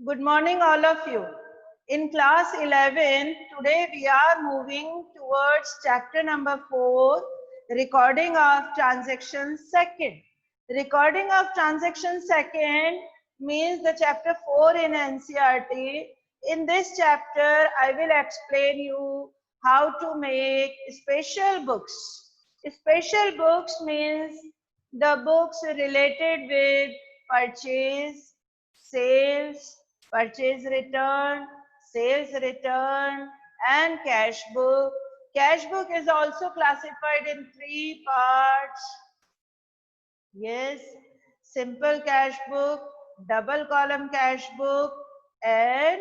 Good morning, all of you. In class 11, today we are moving towards chapter number 4, recording of transactions second. Recording of transactions second means the chapter 4 in NCERT. In this chapter, I will explain you how to make special books. Special books means the books related with purchase, sales, purchase return, sales return, and cash book. Cash book is also classified in three parts. Yes, simple cash book, double column cash book, and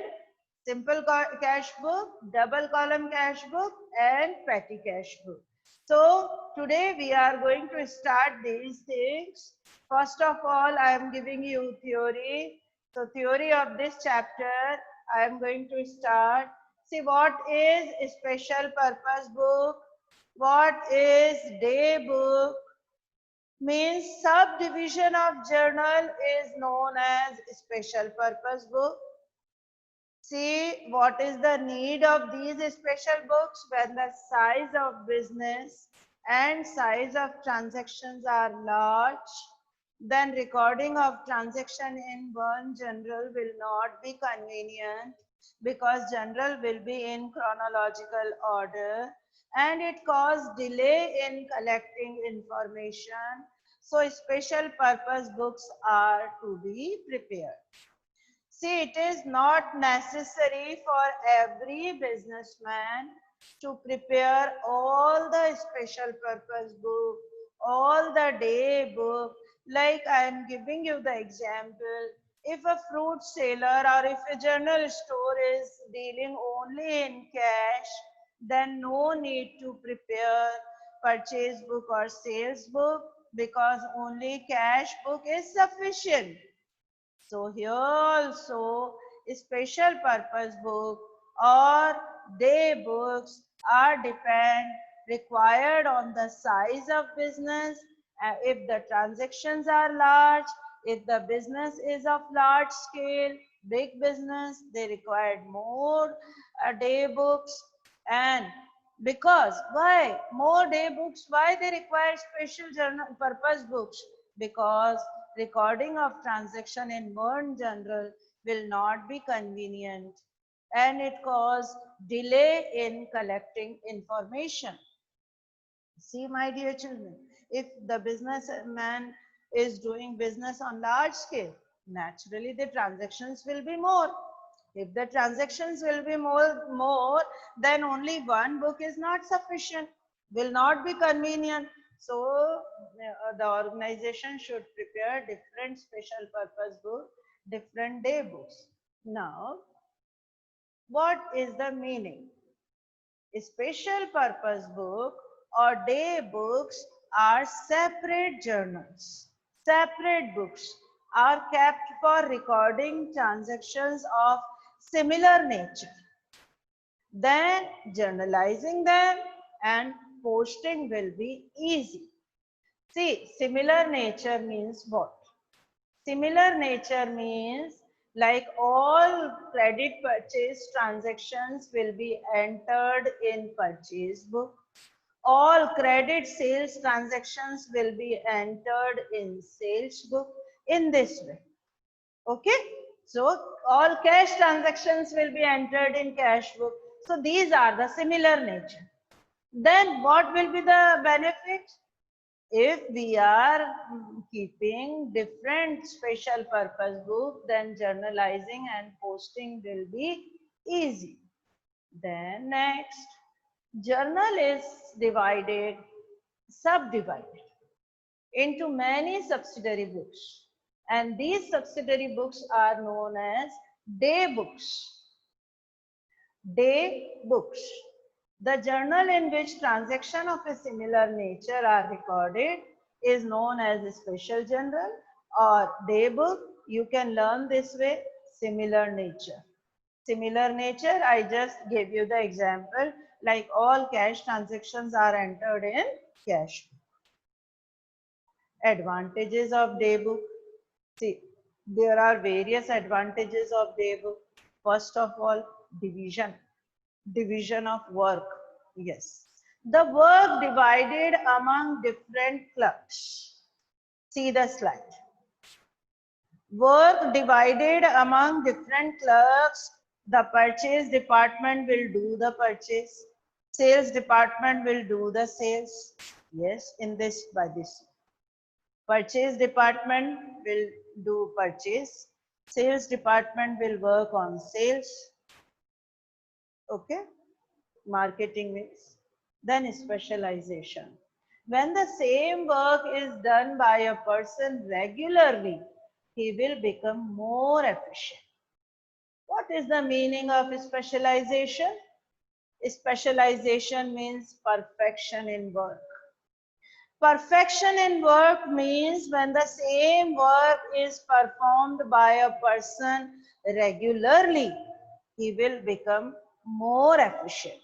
cash book, double column cash book, and petty cash book. So today we are going to start these things. First of all, I am giving you theory. So theory of this chapter, I am going to start. See what is a special purpose book, what is day book, means subdivision of journal is known as special purpose book. See what is the need of these special books when the size of business and size of transactions are large, then recording of transaction in one journal will not be convenient because journal will be in chronological order and it cause delay in collecting information. So special purpose books are to be prepared. See, it is not necessary for every businessman to prepare all the special purpose book, all the day book. Like I am giving you the example. If a fruit seller or if a general store is dealing only in cash, then no need to prepare purchase book or sales book because only cash book is sufficient. So here also special purpose book or day books are required on the size of business. If the transactions are large, if the business is of large scale, big business, they required more day books. And because why more day books, why they require special journal purpose books? Because recording of transaction in one journal will not be convenient and it cause delay in collecting information. See, my dear children, if the businessman is doing business on large scale, naturally the transactions will be more. If the transactions will be more, then only one book is not sufficient, will not be convenient. So the organization should prepare different special purpose book, different day books. Now, what is the meaning? Special purpose book or day books are separate journals. Separate books are kept for recording transactions of similar nature. Then journalizing them and posting will be easy. See, similar nature means what? Similar nature means like all credit purchase transactions will be entered in purchase book. All credit sales transactions will be entered in sales book in this way. Okay. So all cash transactions will be entered in cash book. So these are the similar nature. Then what will be the benefit? If we are keeping different special purpose book, then journalizing and posting will be easy. Then next, journal is subdivided into many subsidiary books, and these subsidiary books are known as day books. Day books. The journal in which transactions of a similar nature are recorded is known as a special journal or day book. You can learn this way, similar nature. Similar nature, I just gave you the example, like all cash transactions are entered in cash book. Advantages of day book. See, There are various advantages of day book. First of all, division of work. Yes, the work divided among different clerks. See the slide. Work divided among different clerks. The purchase department will do the purchase. Sales department will do the sales. Yes, in this, by this. Purchase department will do purchase. Sales department will work on sales. Okay. Marketing means. Then specialization. When the same work is done by a person regularly, he will become more efficient. What is the meaning of specialization? Specialization means perfection in work. Perfection in work means when the same work is performed by a person regularly, he will become more efficient.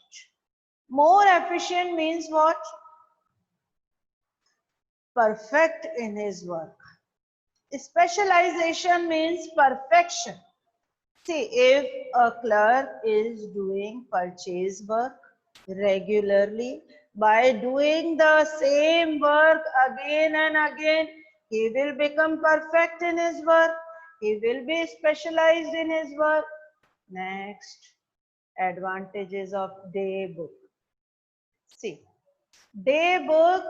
More efficient means what? Perfect in his work. Specialization means perfection. See, if a clerk is doing purchase work regularly, by doing the same work again and again, he will become perfect in his work. He will be specialized in his work. Next, advantages of day book. See, day book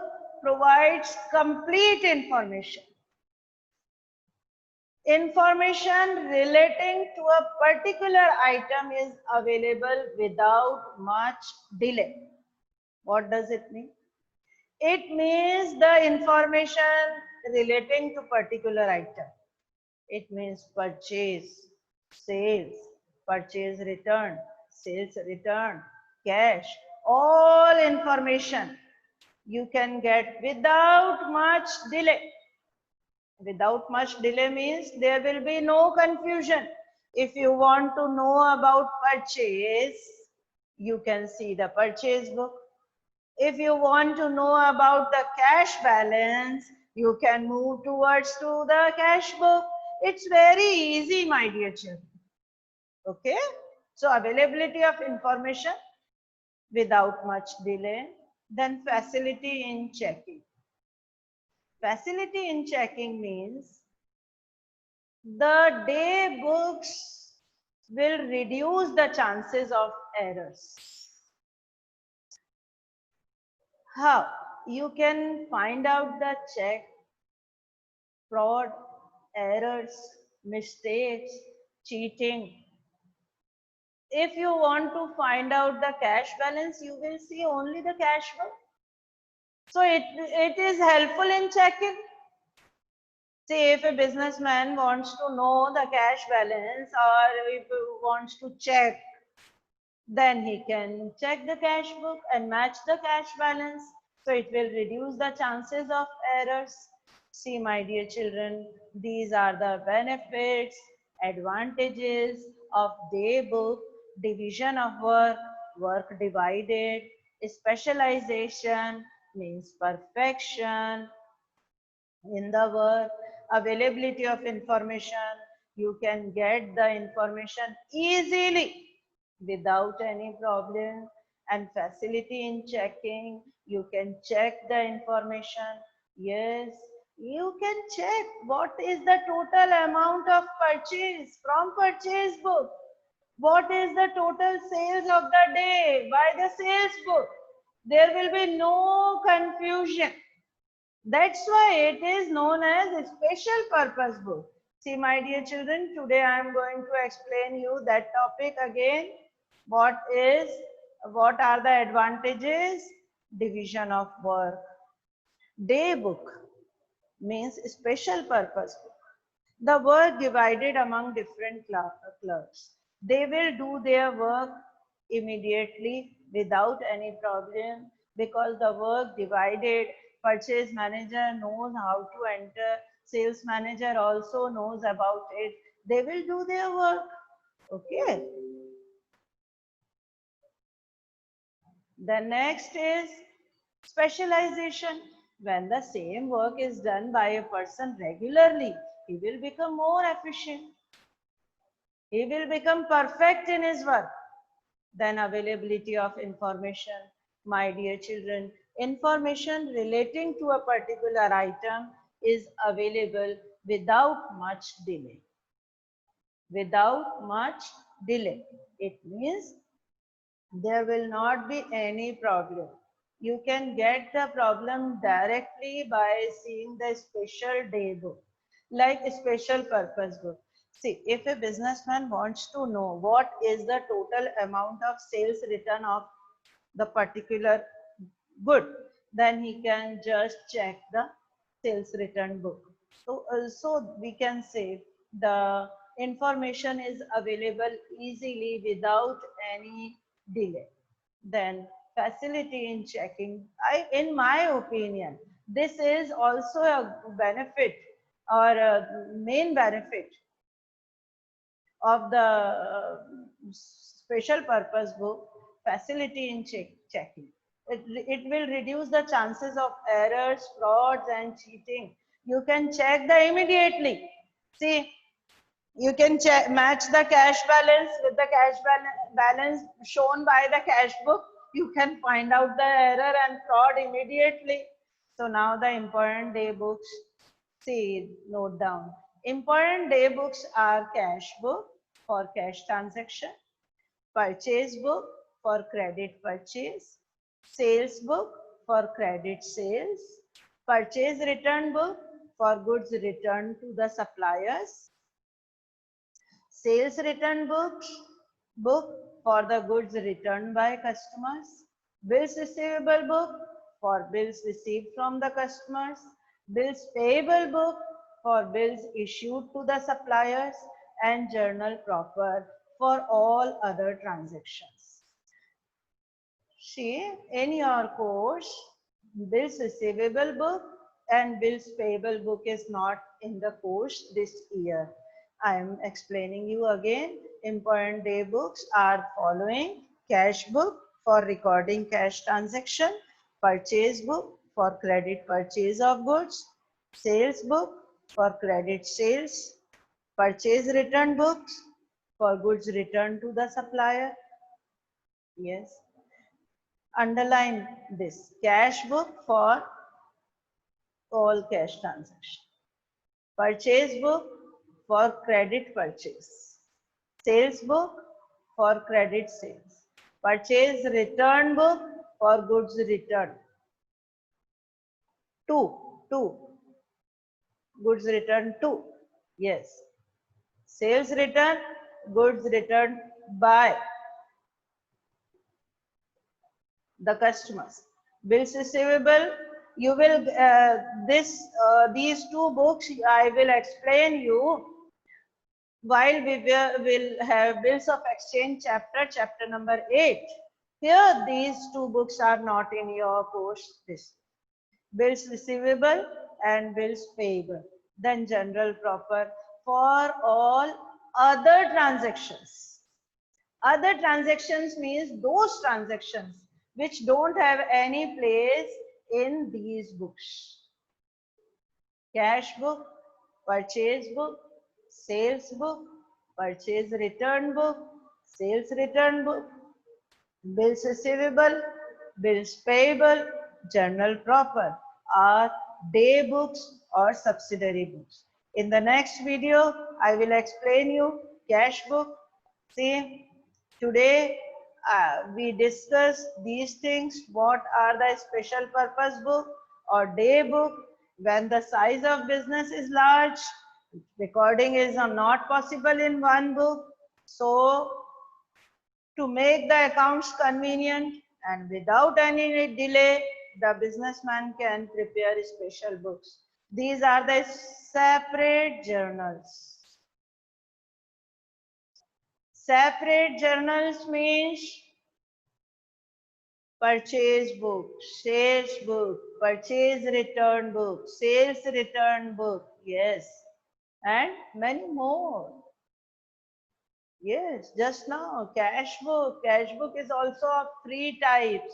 provides complete information. Information relating to a particular item is available without much delay. What does it mean? It means the information relating to particular item. It means purchase, sales, purchase return, sales return, cash, all information you can get without much delay. Without much delay means there will be no confusion. If you want to know about purchase, you can see the purchase book. If you want to know about the cash balance, you can move towards to the cash book. It's very easy, my dear children. Okay? So availability of information without much delay. Then facility in checking. Facility in checking means the day books will reduce the chances of errors. How? You can find out the check, fraud, errors, mistakes, cheating. If you want to find out the cash balance, you will see only the cash book. So it is helpful in checking. Say if a businessman wants to know the cash balance or if he wants to check, then he can check the cash book and match the cash balance. So it will reduce the chances of errors. See, my dear children, these are the benefits, advantages of day book, division of work, work divided, specialization means perfection in the work, availability of information. You can get the information easily without any problem, and facility in checking. You can check the information. Yes, you can check what is the total amount of purchase from purchase book. What is the total sales of the day by the sales book? There will be no confusion. That's why it is known as a special purpose book. See, my dear children, today I am going to explain you that topic again. What are the advantages? Division of work. Day book means special purpose book. The work divided among different clerks. They will do their work immediately without any problem because the work divided. Purchase manager knows how to enter. Sales manager also knows about it. They will do their work. Okay. The next is specialization. When the same work is done by a person regularly, he will become more efficient. He will become perfect in his work. Then availability of information. My dear children, information relating to a particular item is available without much delay. Without much delay. It means there will not be any problem. You can get the problem directly by seeing the special day book, like a special purpose book. See, if a businessman wants to know what is the total amount of sales return of the particular good, then he can just check the sales return book. So we can say the information is available easily without any delay. Then facility in checking. In my opinion, this is also a benefit or a main benefit of the special purpose book, facility in checking. It will reduce the chances of errors, frauds and cheating. You can check the immediately. See, you can match the cash balance with the cash balance shown by the cash book. You can find out the error and fraud immediately. So now the important day books, see, note down. Important day books are cash book for cash transaction, purchase book for credit purchase, sales book for credit sales, purchase return book for goods returned to the suppliers, sales return book for the goods returned by customers, bills receivable book for bills received from the customers, bills payable book for bills issued to the suppliers, and journal proper for all other transactions. See, in your course, bills receivable book and bills payable book is not in the course this year. I am explaining you again. Important day books are following: cash book for recording cash transaction, purchase book for credit purchase of goods, sales book for credit sales, purchase return books for goods returned to the supplier. Yes. Underline this: cash book for all cash transaction, purchase book for credit purchase, sales book for credit sales, purchase return book for goods returned. Two, goods returned to. Yes. Sales return, goods returned by the customers. Bills receivable, you will these two books I will explain you while we will have bills of exchange chapter number 8. Here these two books are not in your course. This bills receivable and bills payable, then general proper for all other transactions. Other transactions means those transactions which don't have any place in these books. Cash book, purchase book, sales book, purchase return book, sales return book, bills receivable, bills payable, journal proper are day books or subsidiary books. In the next video, I will explain you cash book. See, today we discuss these things. What are the special purpose book or day book? When the size of business is large, recording is not possible in one book. So to make the accounts convenient and without any delay, the businessman can prepare special books. These are the separate journals. Separate journals means purchase book, sales book, purchase return book, sales return book, yes, and many more. Yes, just now, cash book. Cash book is also of 3 types.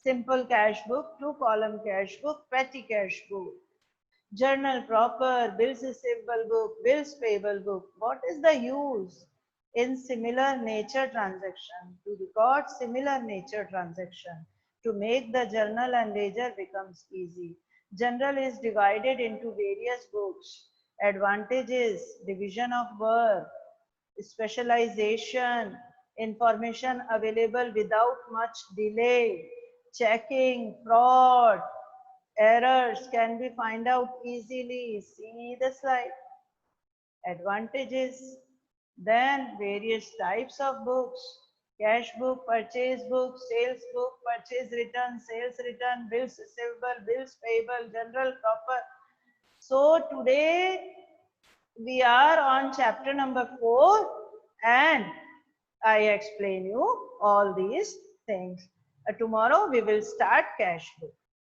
Simple cash book, 2-column cash book, petty cash book. Journal proper, bills receivable book, bills payable book. What is the use in similar nature transaction? To record similar nature transaction, to make the journal and ledger becomes easy. Journal is divided into various books. Advantages, division of work, specialization, information available without much delay, checking, fraud, errors can be find out easily. See the slide. Advantages. Then various types of books. Cash book, purchase book, sales book, purchase return, sales return, bills receivable, bills payable, general proper. So today we are on chapter number 4 and I explain you all these things. Tomorrow we will start cash book.